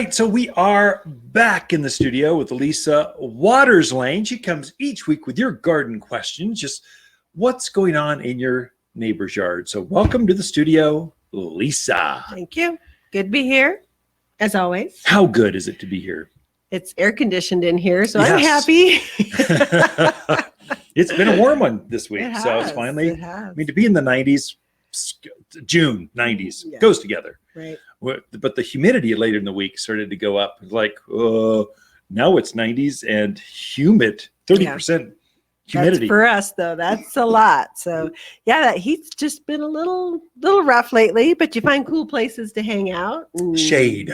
right, so we are back in the studio with Lisa Waterslane. She comes each week with your garden questions, just what's going on in your neighbor's yard. So welcome to the studio, Lisa. Thank you. Good to be here, as always. How good is it to be here? It's air conditioned in here, so I'm Yes. happy. It's been a warm one this week, It so it's has, finally, it has. I mean, to be in the 90s, June 90s, Yeah. goes together. Right. But the humidity later in the week started to go up. It's like, now it's 90s and humid, 30% humidity. That's for us, though. That's a lot. So, yeah, that heat's just been a little rough lately, but you find cool places to hang out. Shade.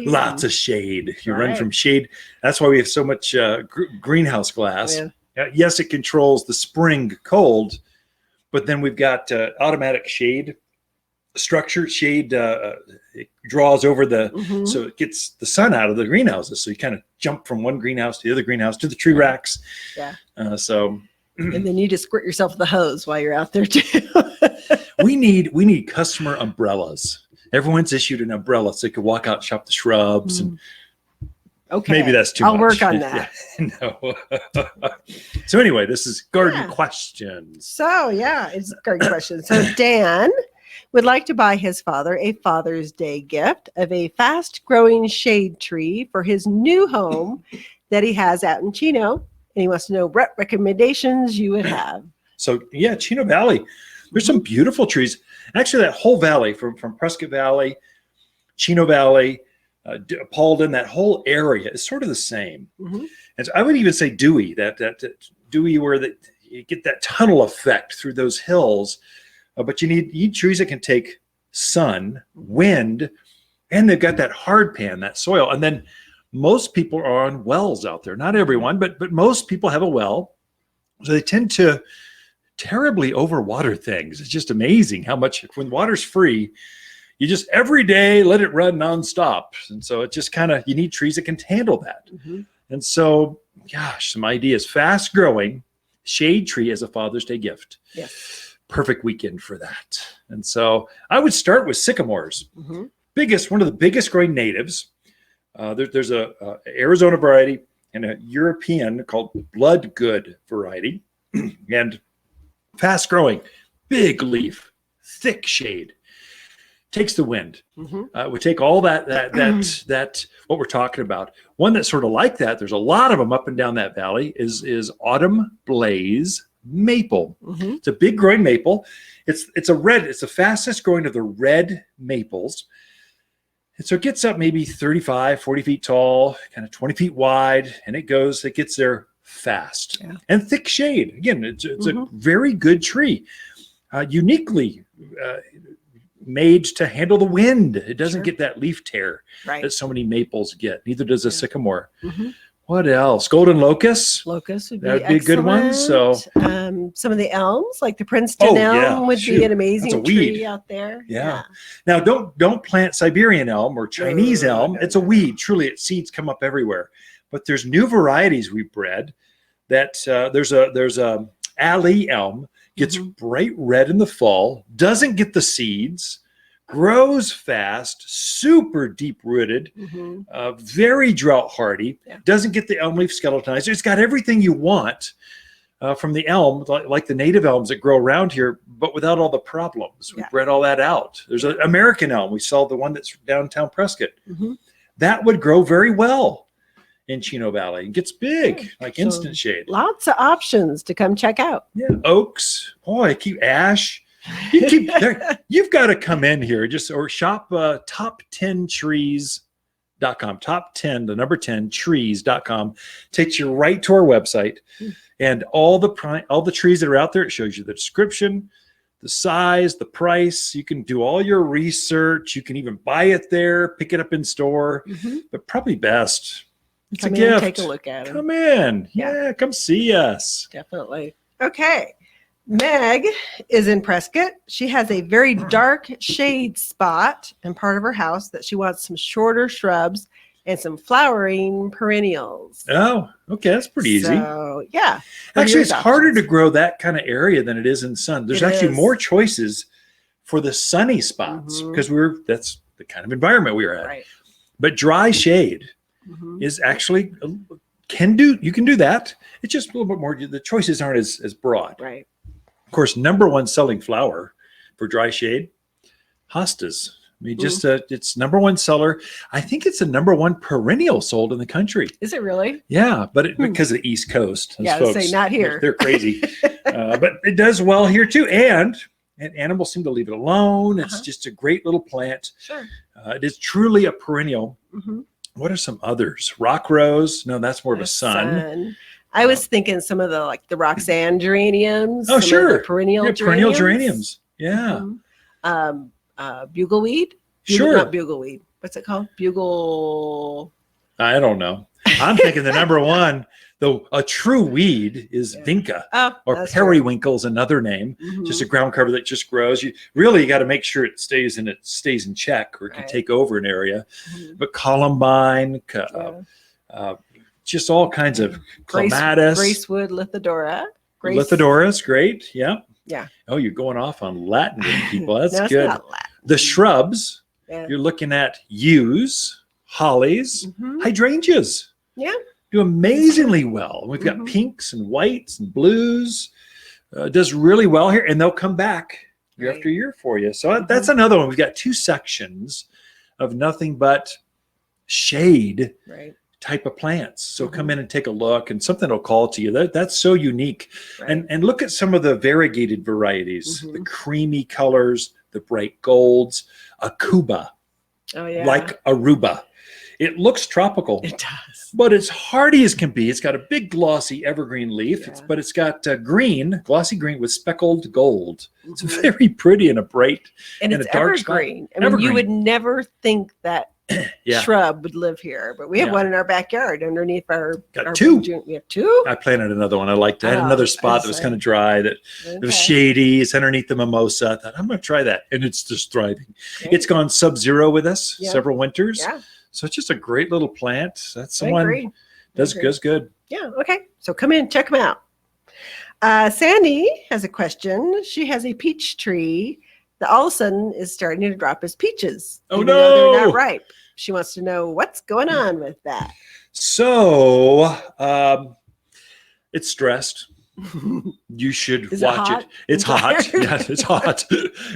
Lots of shade. You run from shade. That's why we have so much greenhouse glass. Yeah. Yes, it controls the spring cold, but then we've got automatic shade structure. Shade it draws over so it gets the sun out of the greenhouses. So you kind of jump from one greenhouse to the other greenhouse to the tree racks. Yeah. And then you just squirt yourself with the hose while you're out there too. we need customer umbrellas. Everyone's issued an umbrella so they could walk out and shop the Shrubs. And okay. maybe that's too much. I'll work on that. No. So anyway, this is garden questions. So it's garden questions. So Dan would like to buy his father a Father's Day gift of a fast-growing shade tree for his new home that he has out in Chino. And he wants to know what recommendations you would have. So Chino Valley, there's some beautiful trees. Actually, that whole valley from Prescott Valley, Chino Valley, Paulden, that whole area is sort of the same. And so I would even say Dewey, that Dewey where you get that tunnel effect through those hills. But you need trees that can take sun, wind, and they've got that hard pan, that soil. And then most people are on wells out there. Not everyone, but most people have a well. So they tend to terribly overwater things. It's just amazing how much, when water's free, you just every day let it run nonstop. And so it just kind of, you need trees that can handle that. And so, gosh, some ideas. Fast growing shade tree as a Father's Day gift. Yes. Perfect weekend for that. And so I would start with sycamores. One of the biggest growing natives. There's a Arizona variety and a European called Bloodgood variety. And fast growing, big leaf, thick shade, takes the wind. We take all that what we're talking about. One that's sort of like that, there's a lot of them up and down that valley, is Autumn Blaze maple. It's a big growing maple. It's the fastest growing of the red maples. And so it gets up maybe 35, 40 feet tall, kind of 20 feet wide, and it gets there fast. And thick shade. Again, it's a very good tree. Uniquely made to handle the wind. It doesn't get that leaf tear that so many maples get. Neither does a sycamore. What else? Golden locust. Locust would be That would be a good one. So some of the elms, like the Princeton elm, would be an amazing tree out there. Now don't plant Siberian elm or Chinese elm. It's a weed. Truly, its seeds come up everywhere. But there's new varieties we bred. That there's a alley elm, gets bright red in the fall, doesn't get the seeds, grows fast, super deep rooted, very drought hardy, doesn't get the elm leaf skeletonized. It's got everything you want from the elm, like the native elms that grow around here, but without all the problems. We bred all that out. There's an American elm. We saw the one that's downtown Prescott. That would grow very well in Chino Valley. It gets big, like instant shade. Lots of options to come check out. Oaks. Boy, ash. You've got to come in here or shop top10trees.com. Top 10, the number 10 trees.com takes you right to our website, and all the trees that are out there. It shows you the description, the size, the price. You can do all your research. You can even buy it there, pick it up in store, but probably best. It's come a gift. Take a look at it. Come in. Come see us. Definitely. Okay. Meg is in Prescott. She has a very dark shade spot in part of her house that she wants some shorter shrubs and some flowering perennials. Oh, okay. That's pretty easy. So, yeah. Actually, it's harder to grow that kind of area than it is in sun. There's actually more choices for the sunny spots because that's the kind of environment we were at. But dry shade is actually you can do that. It's just a little bit more. The choices aren't as broad. Right. Of course, number one selling flower for dry shade, hostas. I mean, just it's number one seller. I think it's the number one perennial sold in the country. Is it really? Yeah, but because of the East Coast, Yeah, folks, say not here. They're crazy, but it does well here too. And animals seem to leave it alone. It's just a great little plant. Sure. It is truly a perennial. What are some others? Rock rose? No, that's more of a sun. I was thinking some of the the Roxanne geraniums. Oh, sure. Perennial perennial geraniums. Yeah. Bugleweed. Sure. Not bugleweed. What's it called? Bugle. I don't know. I'm thinking the number one, though, a true weed is vinca, or periwinkle's another name. Just a ground cover that just grows. You got to make sure it stays in check, or it can take over an area. But columbine, just all kinds of clematis, Gracewood, Lithidora. Lithodora's great. Yeah. Yeah. Oh, you're going off on Latin, people. That's no, good. It's not Latin. The shrubs. Yeah. You're looking at yews, hollies, hydrangeas. Yeah. Do amazingly well. We've got pinks and whites and blues. Does really well here, and they'll come back year after year for you. So that's another one. We've got two sections of nothing but shade type of plants. So come in and take a look, and something will call to you. That's so unique. And look at some of the variegated varieties, the creamy colors, the bright golds, a Cuba, like Aruba. It looks tropical. It does. But it's hardy as can be. It's got a big glossy evergreen leaf, but it's got glossy green with speckled gold. It's very pretty and a bright and it's a dark evergreen. I mean, you would never think that shrub would live here, but we have one in our backyard underneath our two. We have two. I planted another one. I liked that. I had another spot that was kind of dry, that it was shady. It's underneath the mimosa. I thought, I'm going to try that, and it's just thriving. It's gone sub-zero with us several winters. Yeah. So it's just a great little plant. That's someone does good. Yeah. Okay. So come in, check them out. Sandy has a question. She has a peach tree that all of a sudden is starting to drop as peaches. Oh, even though they're not ripe. She wants to know what's going on with that. So it's stressed. You should watch it. It's hot. Yes, it's hot.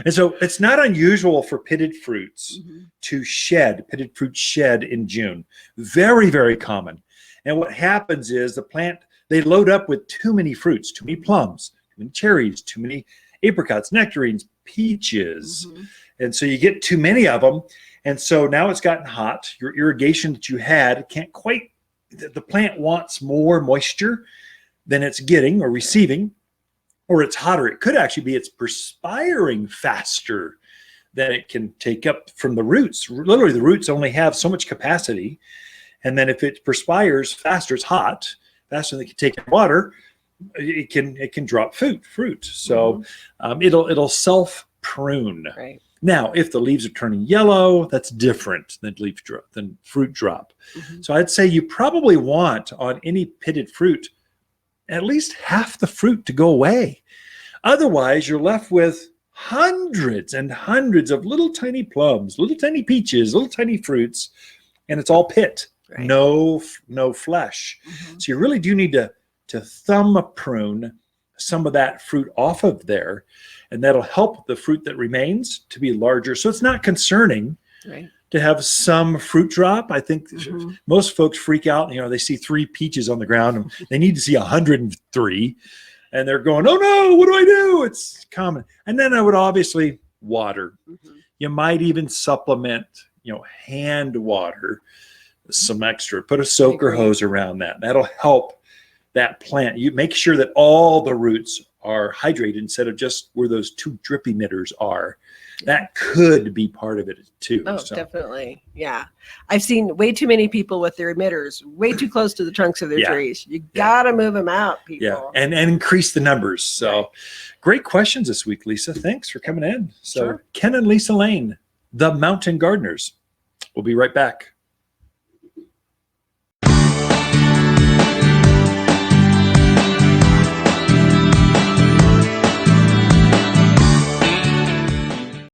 And so it's not unusual for pitted fruits to shed. Pitted fruits shed in June. Very, very common. And what happens is the plant, they load up with too many fruits, too many plums, too many cherries, too many apricots, nectarines, peaches. And so you get too many of them. And so now it's gotten hot. Your irrigation that you had can't quite, the plant wants more moisture than it's getting or receiving, or it's hotter. It could actually be it's perspiring faster than it can take up from the roots. Literally, the roots only have so much capacity. And then if it perspires faster, it's hot, faster than it can take in water, it can drop fruit. So it'll self-prune. Right. Now, if the leaves are turning yellow, that's different than fruit drop. So I'd say you probably want on any pitted fruit at least half the fruit to go away. Otherwise, you're left with hundreds and hundreds of little tiny plums, little tiny peaches, little tiny fruits, and it's all pit, no flesh. So you really do need to thumb prune some of that fruit off of there, and that'll help the fruit that remains to be larger. So it's not concerning to have some fruit drop. I think most folks freak out. They see 3 peaches on the ground and they need to see 103, and they're going, oh no, what do I do? It's common. And then I would obviously water. You might even supplement, hand water some extra, put a soaker hose around that. That'll help that plant. You make sure that all the roots are hydrated instead of just where those 2 drip emitters are. That could be part of it too. Oh, definitely. Yeah. I've seen way too many people with their emitters way too close to the trunks of their trees. You got to move them out, people. Yeah. And increase the numbers. So great questions this week, Lisa. Thanks for coming in. So Ken and Lisa Lane, the Mountain Gardeners. We'll be right back.